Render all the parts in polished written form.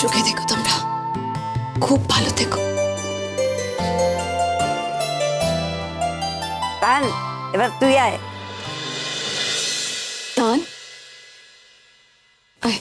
সুখে থেকো তোমরা, খুব ভালো থেকো। কান এবার তুই আয়। তান আয়।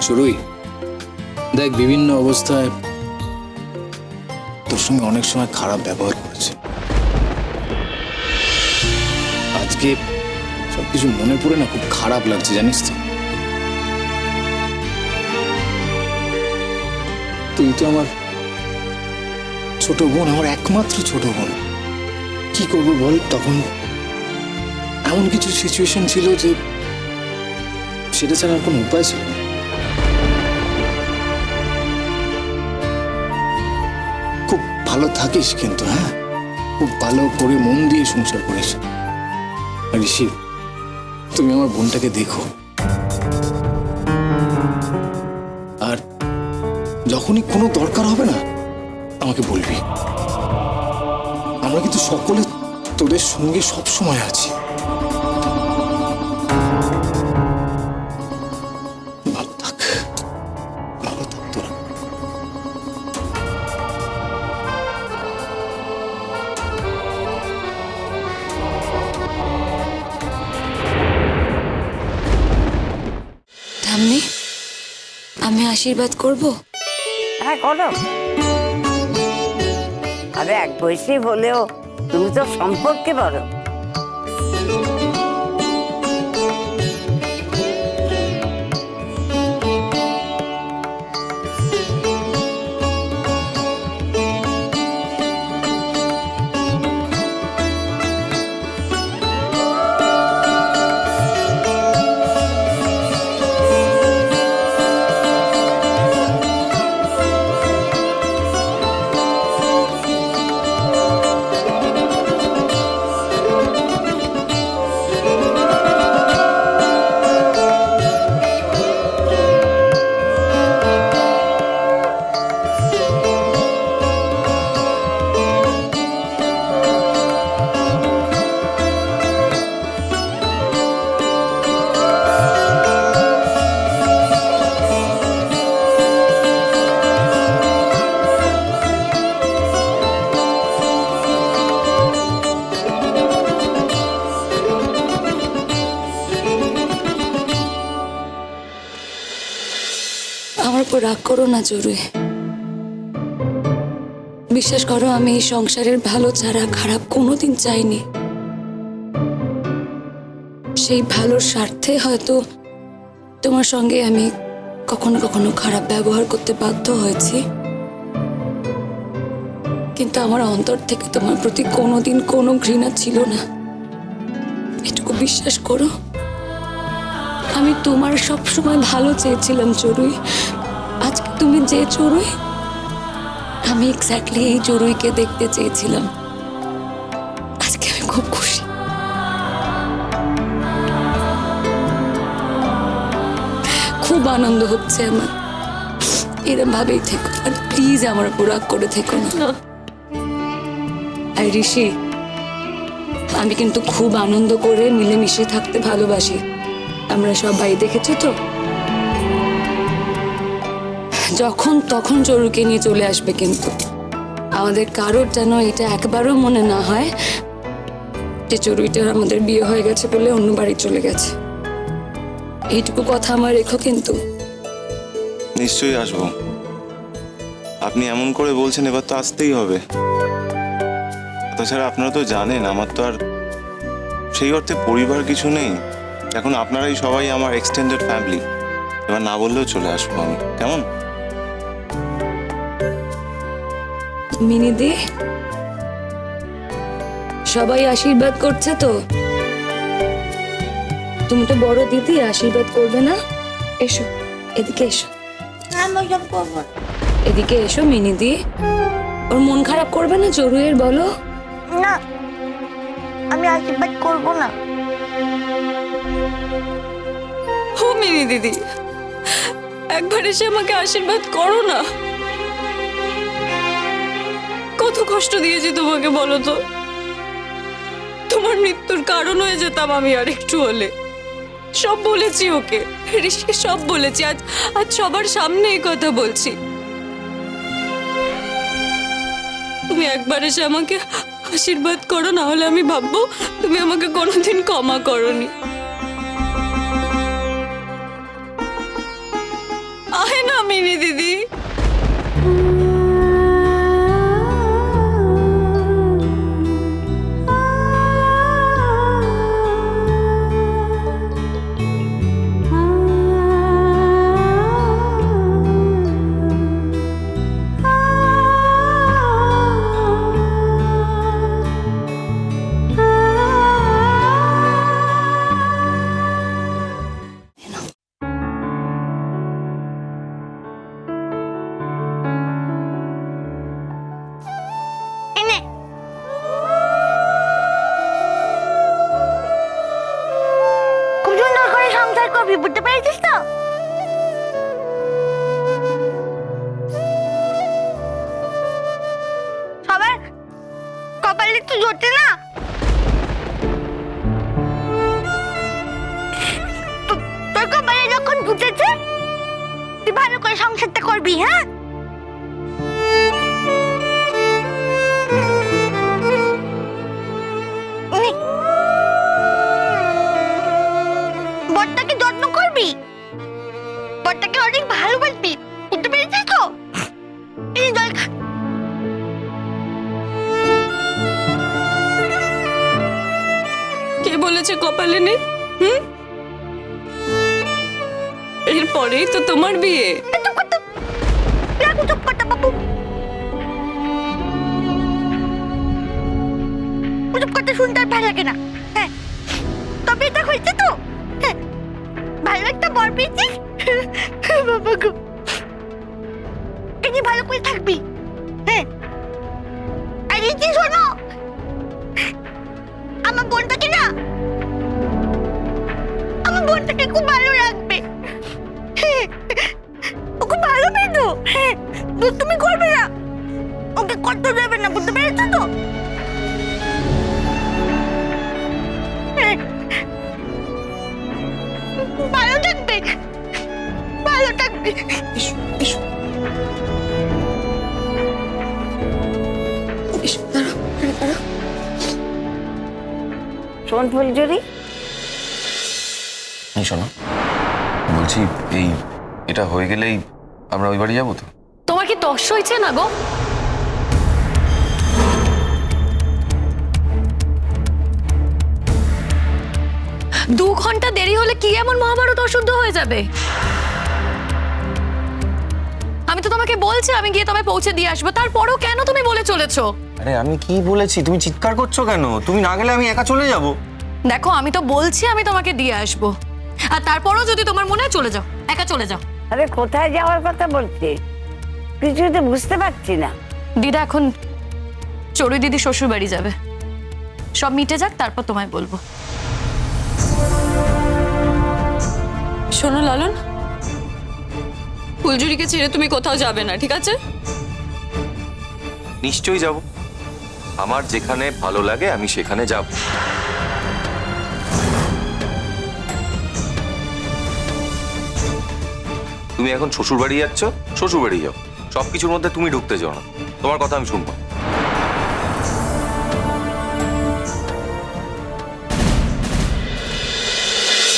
চড়ুই দেখ, বিভিন্ন অবস্থায় তোর সঙ্গে অনেক সময় খারাপ ব্যবহার করেছে। আজকে সবকিছু মনে পড়ে না খুব খারাপ লাগছে, জানিস তো। তুই তো আমার ছোট বোন, আমার একমাত্র ছোট বোন। কি করবো বল, তখন এমন কিছু সিচুয়েশন ছিল যে সেটা ছাড়া আর কোনো উপায় ছিল না। খুব ভালো থাকিস কিন্তু, হ্যাঁ, খুব ভালো করে মন দিয়ে সংসার করিস। আর ঋষি, তুমি আমার বোনটাকে দেখো, আর যখনই কোনো দরকার হবে না আমাকে বলবি। আমরা কিন্তু সকলে তোদের সঙ্গে সব সময় আছি। ভালো থাক, ভালো থাক তোরা। ঠাম্মি, আমি আশীর্বাদ করব? হ্যাঁ করো। আরে এক বয়সী হলেও তুমি তো সম্পর্কে বড়। আমার উপর রাগ করো না চড়ুই। বিশ্বাস করো, আমি এই সংসারের ভালো ছাড়া খারাপ কোনোদিন চাইনি। সেই ভালোর স্বার্থে হয়তো তোমার সঙ্গে আমি কখনো কখনো খারাপ ব্যবহার করতে বাধ্য হয়েছি, কিন্তু আমার অন্তর থেকে তোমার প্রতি কোনোদিন কোনো ঘৃণা ছিল না। এটুকু বিশ্বাস করো। আমি তোমার সব সময় ভালো চেয়েছিলাম চড়ুই। আজকে তুমি যে চড়ুই, আমি এক্স্যাক্টলি এই চড়ুইকে দেখতে চেয়েছিলাম। আজকে আমি খুব খুশি। খুব আনন্দ হচ্ছে আমার। এরম ভাবেই থেকো, আর প্লিজ আমার উপর রাগ করে থেকো না। আর ঋষি, আমি কিন্তু খুব আনন্দ করে মিলেমিশে থাকতে ভালোবাসি। আমরা সবাই দেখেছি তো, যখন তখন চড়ুইকে নিয়ে চলে আসবে, কিন্তু আমাদের কারোর যেন এটা একবারও মনে না হয় যে চড়ুইটার আমাদের বিয়ে হয়ে গেছে বলে অন্য বাড়ি চলে গেছে। এইটুকু কথা আমার রেখো কিন্তু। নিশ্চয়ই আসবো। আপনি এমন করে বলছেন, এবার তো আসতেই হবে। তাছাড়া আপনারা তো জানেন আমার তো আর সেই অর্থে পরিবার কিছু নেই। এখন আপনারাই সবাই আমার এক্সটেন্ডেড ফ্যামিলি। এবার না বললেও চলে আসবো আমি, কেমন? মিনিদি, সবাই আশীর্বাদ করছে তো? তুমি তো বড় দিদি, আশীর্বাদ করবে না? এসো, এদিকে এসো। এদিকে এসো মিনিদি। ওর মন খারাপ করবে না চড়ুইয়ের, বলো? না, আমি আশীর্বাদ করব না। ও মিনি দিদি, একবার এসে আমাকে আশীর্বাদ করো না। কত কষ্ট দিয়েছি তোমাকে বলো তো। তোমার মৃত্যুর কারণ হয়ে যেতাম আমি আর একটু হলে। সব বলেছি ওকে, ঋষিকে সব বলেছি। আজ আজ সবার সামনে এই কথা বলছি। তুমি একবার এসে আমাকে আশীর্বাদ করো, না হলে আমি ভাববো তুমি আমাকে কোনোদিন ক্ষমা করোনি। আহে না মিনি দিদি। এনে খুব সুন্দর করে সংসার করবি, বুঝতে পেরেছিস তো? সবার কপালে তো জোটে না। তোর কপালে যখন জুটেছে তুই ভালো করে সংসারটা করবি, হ্যাঁ? বরটাকে যত্ন করবি, বরটাকে অনেক ভালোবাসবি, বুঝতে পেরেছিস তো? এই জল খা। কে বলেছে কপালে নেই? এরপরেই তো তোমার বিয়ে। বাবু ওসব কথা শুনতে আর ভালো লাগে না। হ্যাঁ, তবে এটা হয়েছে তো, হ্যাঁ, ভালো একটা বর পেয়েছিস। বাবা গো, এই যে ভালো করে থাকবি, হ্যাঁ। আর এই যে শোনো, আমার বোনটাকে না, আমার বোনটাকে খুব ভালো রাখবে। ও খুব ভালো মেয়ে তো, হ্যাঁ, তুমি করবে না, ওকে করতে দেবে না, বুঝতে পেরেছো তো? ভালো থাকবে, ভালো থাকবে। এসো, এসো। এসো, দাঁড়াও, দাঁড়াও। শোন ফুলঝুরি, এই শোনো, বলছি এটা হয়ে গেলেই আমরা ওই বাড়ি যাবো তো? তোমার কি তর্স হয়েছে না গো? 2 ঘন্টা দেরি হলে কি এমন মহাভারত অশুদ্ধ হয়ে যাবে? আমি তো তোমাকে বলছি আমি গিয়ে তোমায় পৌঁছে দিয়ে আসবো, তারপরও কেন তুমি বলে চলেছো? আরে আমি কি বলেছি, তুমি চিৎকার করছো কেন? তুমি না গেলে আমি একা চলে যাব। দেখো আমি তো বলছি আমি তোমাকে দিয়ে আসবো, আর তারপরও যদি তোমার মনে হয় চলে যাও, একা চলে যাও। আরে কোথায় যাওয়ার কথা বলছি, কিছুই তো বুঝতে পারছি না। দিদা এখন চড়ুই দিদি শ্বশুর বাড়ি যাবে, সব মিটে যাক তারপর তোমায় বলবো। শোনো লালন, ফুলঝুরিকে ছেড়ে তুমি কোথাও যাবে না, ঠিক আছে? নিশ্চয়ই যাব, আমার যেখানে ভালো লাগে আমি সেখানে যাব। তুমি এখন শ্বশুর বাড়ি যাচ্ছ, শ্বশুর বাড়ি যাও, সবকিছুর মধ্যে তুমি ঢুকতে যাও না, তোমার কথা আমি শুনবো।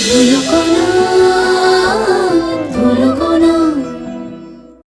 মনোকণা